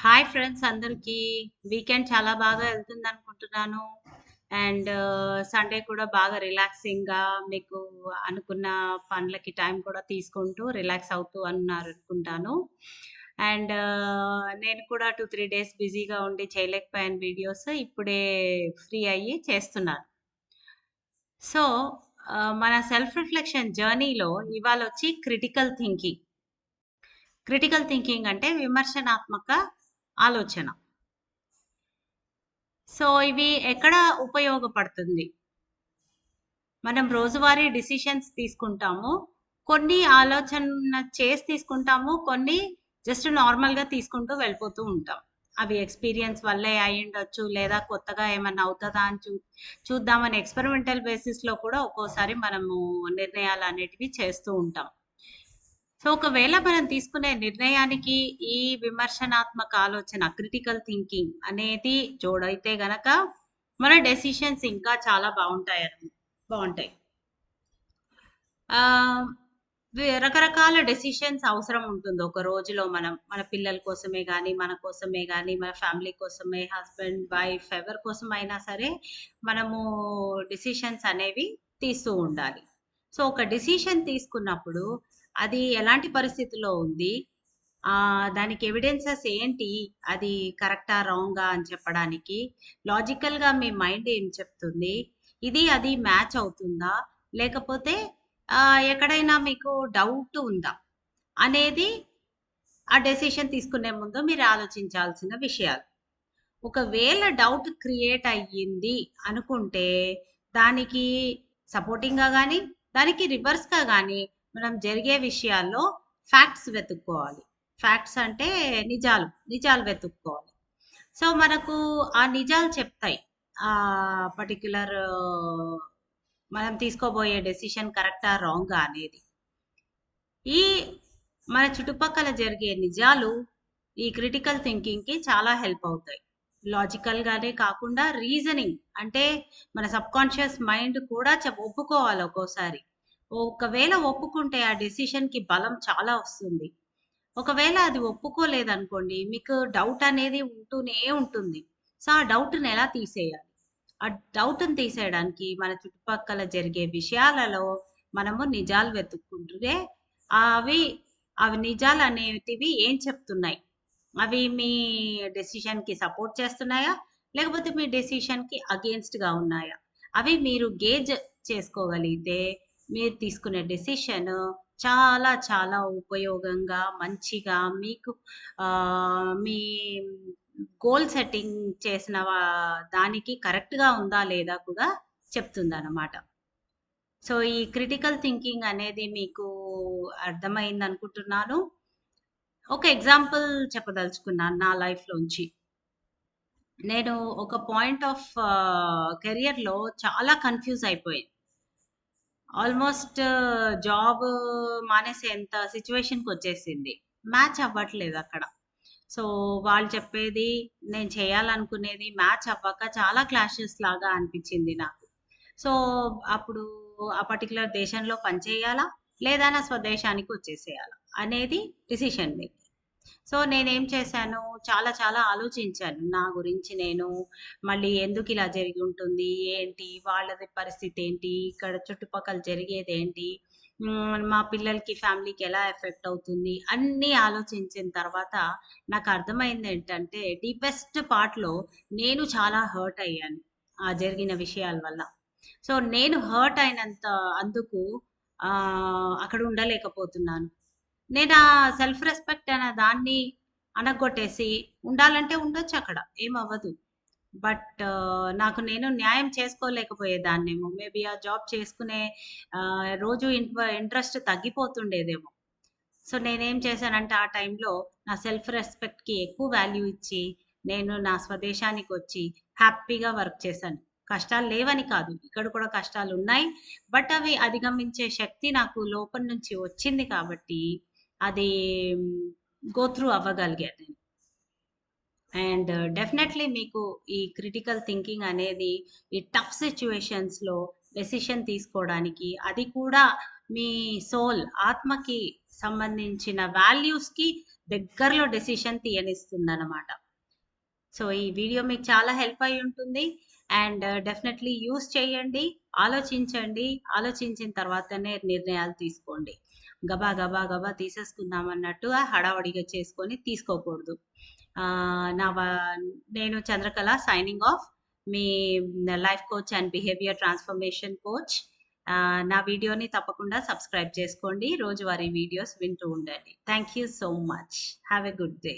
Hi friends అందరికీ. Weekend చాలా బాగా ఎళ్తుందనుకుంటున్నాను. అండ్ సండే కూడా బాగా రిలాక్సింగ్‌గా మీకు అనుకున్న పనులకి టైం కూడా తీసుకుంటూ రిలాక్స్ అవుతూ అన్నారనుకుంటాను. అండ్ నేను కూడా 2, 3 డేస్ బిజీగా ఉండి చేయలేకపోయాను వీడియోస్. ఇప్పుడే ఫ్రీ అయ్యి చేస్తున్నాను. సో, మన సెల్ఫ్ రిఫ్లెక్షన్ జర్నీలో ఇవాళొచ్చి క్రిటికల్ థింకింగ్. క్రిటికల్ థింకింగ్ అంటే విమర్శనాత్మక ఆలోచన. సో, ఇవి ఎక్కడ ఉపయోగపడుతుంది? మనం రోజువారీ డెసిషన్స్ తీసుకుంటాము. కొన్ని ఆలోచన చేసి తీసుకుంటాము. కొన్ని జస్ట్ నార్మల్‌గా తీసుకుంటూ వెళ్ళిపోతూ ఉంటాం. అవి ఎక్స్‌పీరియన్స్ వల్లే అయ్యుండొచ్చు. లేదా కొత్తగా ఏమన్నా అవుతదా అని చూద్దామని ఎక్స్‌పెరిమెంటల్ బేసిస్‌లో కూడా ఒక్కోసారి మనము నిర్ణయాలనేటివి చేస్తూ ఉంటాం. సో, ఒకవేళ మనం తీసుకునే నిర్ణయానికి ఈ విమర్శనాత్మక ఆలోచన క్రిటికల్ థింకింగ్ అనేది జోడైతే గనక మన డెసిషన్స్ ఇంకా చాలా బావుంటాయి. ఆహ్, రకరకాల డెసిషన్స్ అవసరం ఉంటుంది ఒక రోజులో మన పిల్లల కోసమే గానీ, మన కోసమే గానీ, మన ఫ్యామిలీ కోసమే హస్బెండ్, వైఫ్ ఎవరి కోసమైనా సరే మనము డెసిషన్స్ అనేవి తీస్తూ ఉండాలి. సో, ఒక డెసిషన్ తీసుకున్నప్పుడు అది ఎలాంటి పరిస్థితిలో ఉంది? దానికి ఎవిడెన్సెస్ ఏంటి? అది కరెక్టా? రాంగా? అని చెప్పడానికి లాజికల్‌గా మీ మైండ్ ఏం చెప్తుంది? ఇది అది మ్యాచ్ అవుతుందా? లేకపోతే ఎక్కడైనా మీకు డౌట్ ఉందా? అనేది ఆ డెసిషన్ తీసుకునే ముందు మీరు ఆలోచించాల్సిన విషయాలు. ఒకవేళ డౌట్ క్రియేట్ అయ్యింది అనుకుంటే, దానికి సపోర్టింగ్‌గా గాని, దానికి రివర్స్‌గా గాని మనం జరిగే విషయాల్లో ఫ్యాక్ట్స్ వెతుక్కోవాలి. ఫ్యాక్ట్స్ అంటే నిజాలు వెతుక్కోవాలి. సో, మనకు ఆ నిజాలు చెప్తాయి. పర్టిక్యులర్ మనం తీసుకోబోయే డెసిషన్ కరెక్టా? రాంగా? అనేది. ఈ మన చుట్టుపక్కల జరిగే నిజాలు ఈ క్రిటికల్ థింకింగ్‌కి చాలా హెల్ప్ అవుతాయి. లాజికల్‌గానే కాకుండా రీజనింగ్ అంటే మన సబ్‌కాన్షియస్ మైండ్ కూడా ఒప్పుకోవాలి ఒక్కోసారి. ఒకవేళ ఒప్పుకుంటే ఆ డెసిషన్‌కి బలం చాలా వస్తుంది. ఒకవేళ అది ఒప్పుకోలేదనుకోండి మీకు డౌట్ అనేది ఉంటూనే ఉంటుంది. సో, ఆ డౌట్‌ని ఎలా తీసేయాలి? ఆ డౌట్‌ని తీసేయడానికి మన చుట్టుపక్కల జరిగే విషయాలలో మనము నిజాలు వెతుక్కుంటూనే అవి అవి నిజాలనేటివి ఏం చెప్తున్నాయి? అవి మీ డెసిషన్‌కి సపోర్ట్ చేస్తున్నాయా? లేకపోతే మీ డెసిషన్‌కి అగెయిన్స్ట్‌గా ఉన్నాయా? అవి మీరు గేజ్ చేసుకోగలిగితే మీరు తీసుకునే డెసిషన్ చాలా చాలా ఉపయోగంగా, మంచిగా మీకు మీ గోల్ సెట్టింగ్ చేసిన దానికి కరెక్ట్‌గా ఉందా లేదా కూడా చెప్తుందనమాట. సో, ఈ క్రిటికల్ థింకింగ్ అనేది మీకు అర్థమైందనుకుంటున్నాను. ఒక ఎగ్జాంపుల్ చెప్పదలుచుకున్నాను నా లైఫ్‌లోంచి. నేను ఒక పాయింట్ ఆఫ్ కెరియర్‌లో చాలా కన్‌ఫ్యూజ్ అయిపోయాను. ఆల్‌మోస్ట్ జాబ్ మానేసేంత సిట్యుయేషన్‌కొచ్చేసింది. మ్యాచ్ అవ్వట్లేదక్కడ. సో, వాళ్ళు చెప్పేది, నేను చేయాలనుకునేది మ్యాచ్ అవ్వక చాలా క్లాషెస్ లాగా అనిపిచ్చింది నాకు. సో, అప్పుడు ఆ పర్టిక్యులర్ దేశంలో పని చేయాలా? లేదా నా స్వదేశానికి వచ్చేసేయాలా? అనేది డిసిషన్ మేకింగ్. సో, నేనేం చేశాను, చాలా చాలా ఆలోచించాను. నా గురించి నేను, మళ్ళీ ఎందుకిలా జరిగుంటుంది? ఏంటి? వాళ్ళది పరిస్థితేంటి? ఇక్కడ చుట్టుపక్కల జరిగేదేంటి? మా పిల్లలకి, ఫ్యామిలీకి ఎలా ఎఫెక్ట్ అవుతుంది? అన్నీ ఆలోచించిన తర్వాత నాకర్థమైందేంటంటే, డీపెస్ట్ పార్ట్‌లో నేను చాలా హర్ట్ అయ్యాను. ఆ జరిగిన విషయాల వల్ల. సో, నేను హర్ట్ అయినంత అందుకు అక్కడ ఉండలేకపోతున్నాను. నేను ఆ సెల్ఫ్ రెస్పెక్ట్ అనే దాన్ని అణగొట్టేసి ఉండాలంటే ఉండొచ్చక్కడ. ఏమవ్వదు. బట్ నాకు నేను న్యాయం చేసుకోలేకపోయేదాన్నేమో. మేబీ ఆ జాబ్ చేసుకునే రోజు ఇంట్రెస్ట్ తగ్గిపోతుండేదేమో. సో, నేనేం చేశానంటే ఆ టైంలో నా సెల్ఫ్ రెస్పెక్ట్‌కి ఎక్కువ వాల్యూ ఇచ్చి, నేను నా స్వదేశానికొచ్చి హ్యాపీగా వర్క్ చేశాను. కష్టాలు లేవని కాదు. ఇక్కడ కూడా కష్టాలున్నాయి. బట్ అవి అధిగమించే శక్తి నాకు లోపల నుంచి వచ్చింది కాబట్టి, అది గో త్రూ అవ్వగలిగాను నేను. అండ్ డెఫినెట్‌లీ మీకు ఈ క్రిటికల్ థింకింగ్ అనేది ఈ టఫ్ సిట్యుయేషన్స్‌లో డెసిషన్ తీసుకోవడానికి, అది కూడా మీ సోల్ ఆత్మకి సంబంధించిన వాల్యూస్‌కి దగ్గరలో డెసిషన్ తీయనిస్తుందనమాట. సో, ఈ వీడియో మీకు చాలా హెల్ప్ అయ్యి ఉంటుంది. అండ్ డెఫినెట్‌లీ యూజ్ చేయండి. ఆలోచించండి. ఆలోచించిన తర్వాతనే నిర్ణయాలు తీసుకోండి. గబా, గబా, గబా తీసేసుకుందాం అన్నట్టుగా హడావుడిగా చేసుకొని తీసుకోకూడదు. ఆహ్, నా వ నేను Chandrakala signing off. Me life coach and behaviour transformation coach. నా వీడియోని తప్పకుండా సబ్స్క్రైబ్ చేసుకోండి. రోజువారీ వీడియోస్ వింటూ ఉండండి. Thank you so much. Have a good day.